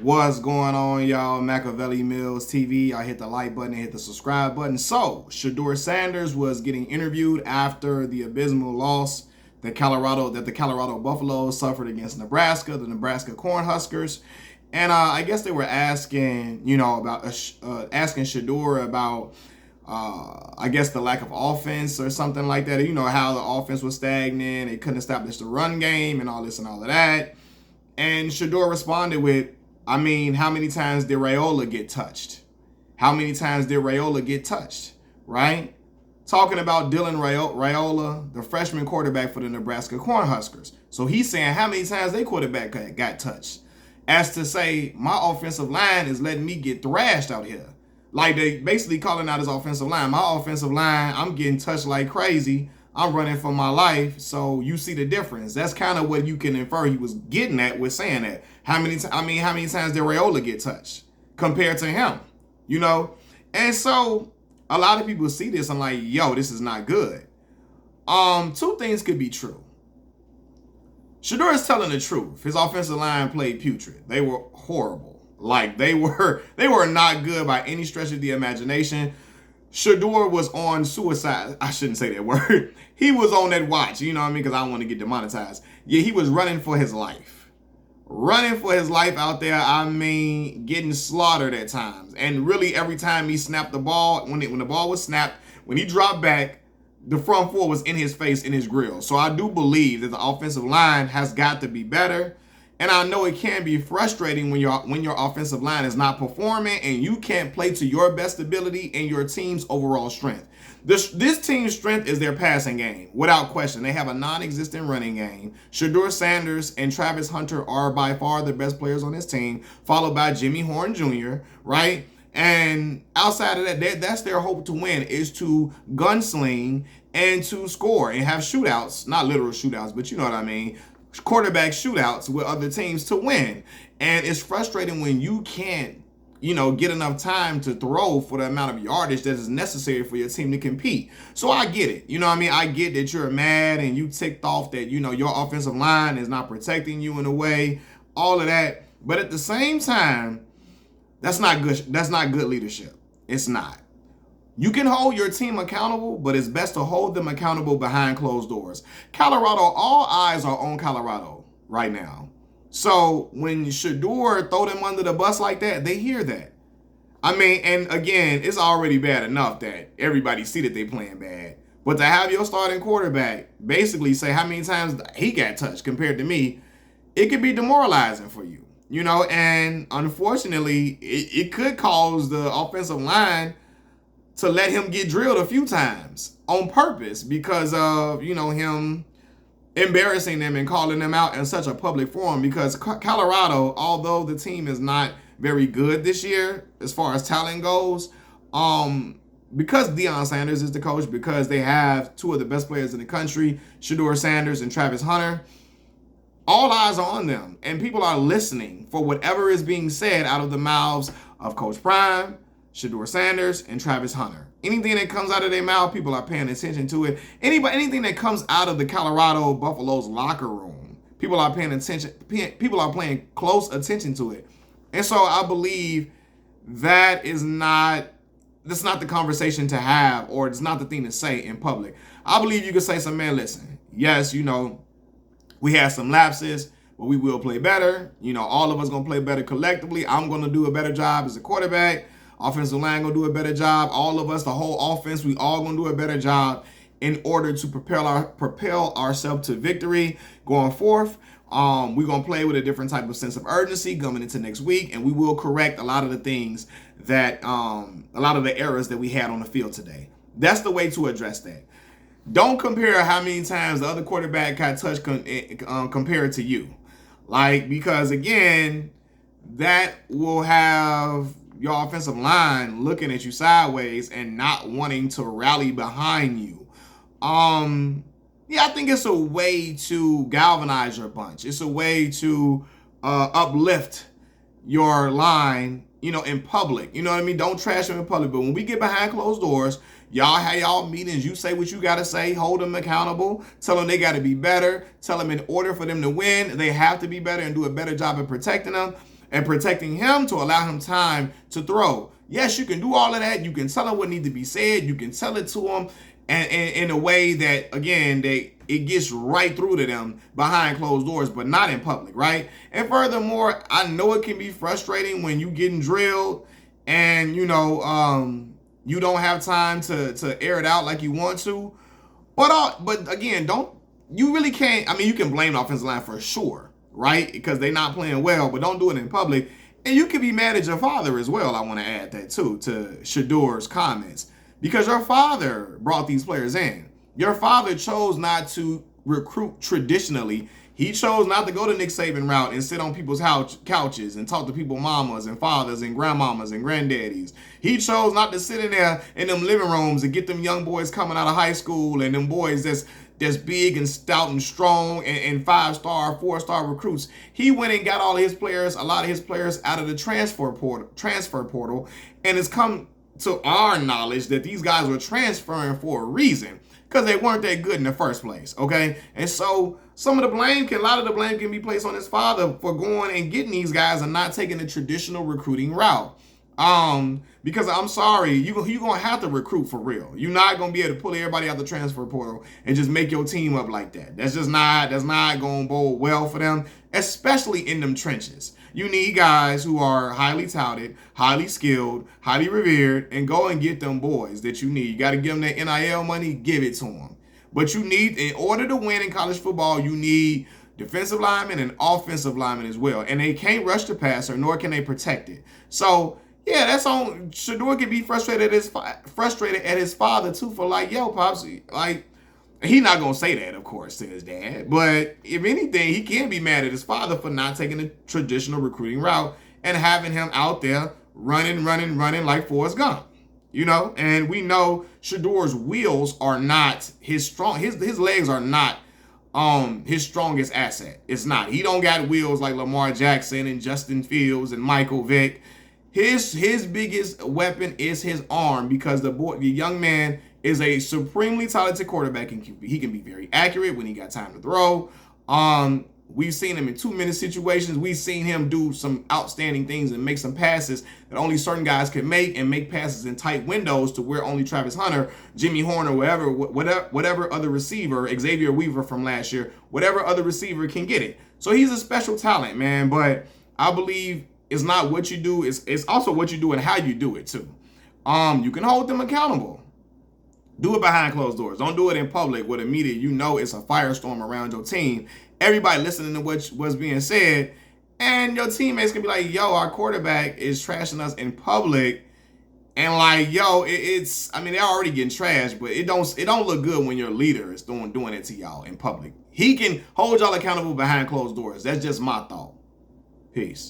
What's going on, y'all? Machiavelli Mills TV. I hit the like button and hit the subscribe button. So, Shedeur Sanders was getting interviewed after the abysmal loss that the Colorado Buffaloes suffered against Nebraska, the Nebraska Cornhuskers. And I guess they were asking, about asking Shedeur about, I guess, the lack of offense or something like that. How the offense was stagnant, they couldn't establish the run game, and all this and all of that. And Shedeur responded with, how many times did Raiola get touched? How many times did Raiola get touched? Right? Talking about Dylan Raiola, the freshman quarterback for the Nebraska Cornhuskers. So he's saying how many times their quarterback got touched. As to say, my offensive line is letting me get thrashed out here. Like they basically calling out his offensive line. My offensive line, I'm getting touched like crazy. I'm running for my life, so you see the difference. That's kind of what you can infer he was getting at with saying that. How many times did Raiola get touched compared to him? And so a lot of people see this and like, yo, this is not good. Two things could be true. Shedeur is telling the truth. His offensive line played putrid. They were horrible. Like they were not good by any stretch of the imagination. Shedeur was on suicide. I shouldn't say that word. He was on that watch, because I don't want to get demonetized. Yeah, he was running for his life. Running for his life out there, getting slaughtered at times. And really every time he snapped the ball, when the ball was snapped, when he dropped back, the front four was in his face, in his grill. So I do believe that the offensive line has got to be better. And I know it can be frustrating when your offensive line is not performing and you can't play to your best ability and your team's overall strength. This team's strength is their passing game, without question. They have a non-existent running game. Shedeur Sanders and Travis Hunter are by far the best players on this team, followed by Jimmy Horn Jr., right? And outside of that, that's their hope to win, is to gunsling and to score and have shootouts. Not literal shootouts, but you know what I mean. Quarterback shootouts with other teams to win. And it's frustrating when you can't, get enough time to throw for the amount of yardage that is necessary for your team to compete. So I get it. I get that you're mad and you ticked off that, your offensive line is not protecting you in a way, all of that. But at the same time, that's not good. That's not good leadership. It's not. You can hold your team accountable, but it's best to hold them accountable behind closed doors. Colorado, all eyes are on Colorado right now. So when Shedeur throw them under the bus like that, they hear that. And again, it's already bad enough that everybody see that they playing bad. But to have your starting quarterback basically say how many times he got touched compared to me, it could be demoralizing for you. And unfortunately, it could cause the offensive line to let him get drilled a few times on purpose because of, him embarrassing them and calling them out in such a public forum. Because Colorado, although the team is not very good this year as far as talent goes, because Deion Sanders is the coach, because they have two of the best players in the country, Shedeur Sanders and Travis Hunter, all eyes are on them. And people are listening for whatever is being said out of the mouths of Coach Prime, Shedeur Sanders, and Travis Hunter. Anything that comes out of their mouth, people are paying attention to it. Anything that comes out of the Colorado Buffaloes locker room, people are paying attention. People are paying close attention to it. And so I believe that's not the conversation to have, or it's not the thing to say in public. I believe you could say man, listen, yes, we had some lapses, but we will play better. All of us going to play better collectively. I'm going to do a better job as a quarterback. Offensive line going to do a better job. All of us, the whole offense, we all going to do a better job in order to propel ourselves to victory going forth. We're going to play with a different type of sense of urgency coming into next week, and we will correct a lot of the things that, a lot of the errors that we had on the field today. That's the way to address that. Don't compare how many times the other quarterback got touched compared to you. Because again, that will have your offensive line looking at you sideways and not wanting to rally behind you. I think it's a way to galvanize your bunch. It's a way to uplift your line, in public. You know what I mean? Don't trash them in public. But when we get behind closed doors, y'all have y'all meetings. You say what you got to say. Hold them accountable. Tell them they got to be better. Tell them in order for them to win, they have to be better and do a better job of protecting them. and protecting him to allow him time to throw. Yes, you can do all of that. You can tell him what needs to be said. You can tell it to him and in a way that, again, it gets right through to them behind closed doors, but not in public, right? And furthermore, I know it can be frustrating when you getting drilled and, you don't have time to air it out like you want to. But again, you really can't. I mean, you can blame the offensive line for sure, right? Because they're not playing well, but don't do it in public. And you can be mad at your father as well. I want to add that too to Shedeur's comments, because your father brought these players in. Your father chose not to recruit traditionally. He chose not to go the Nick Saban route and sit on people's couches and talk to people's mamas and fathers and grandmamas and granddaddies. He chose not to sit in there in them living rooms and get them young boys coming out of high school and them boys that's big and stout and strong and 5-star, 4-star recruits. He went and got a lot of his players out of the transfer portal, and it's come to our knowledge that these guys were transferring for a reason, because they weren't that good in the first place, okay? And so a lot of the blame can be placed on his father for going and getting these guys and not taking the traditional recruiting route. Because I'm sorry, you're going to have to recruit for real. You're not going to be able to pull everybody out the transfer portal and just make your team up like that. That's not going to bode well for them, especially in them trenches. You need guys who are highly touted, highly skilled, highly revered, and go and get them boys that you need. You got to give them that NIL money, give it to them. But in order to win in college football, you need defensive linemen and offensive linemen as well. And they can't rush the passer, nor can they protect it. So, yeah, that's on. Shedeur can be frustrated at his father too, for like, yo, pops, like, he not gonna say that, of course, to his dad. But if anything, he can be mad at his father for not taking the traditional recruiting route and having him out there running like Forrest Gump. And we know Shedeur's wheels are not his legs are not his strongest asset. It's not. He don't got wheels like Lamar Jackson and Justin Fields and Michael Vick. His biggest weapon is his arm, because the young man is a supremely talented quarterback, and he can be very accurate when he got time to throw. We've seen him in 2-minute situations. We've seen him do some outstanding things and make some passes that only certain guys can make, and make passes in tight windows to where only Travis Hunter, Jimmy Horn, or whatever other receiver, Xavier Weaver from last year, whatever other receiver can get it. So he's a special talent, man. But I believe it's not what you do, it's also what you do and how you do it too. You can hold them accountable. Do it behind closed doors. Don't do it in public with the media. It's a firestorm around your team. Everybody listening to what's being said, and your teammates can be like, yo, our quarterback is trashing us in public. And like, yo, they're already getting trashed, but it don't look good when your leader is doing it to y'all in public. He can hold y'all accountable behind closed doors. That's just my thought. Peace.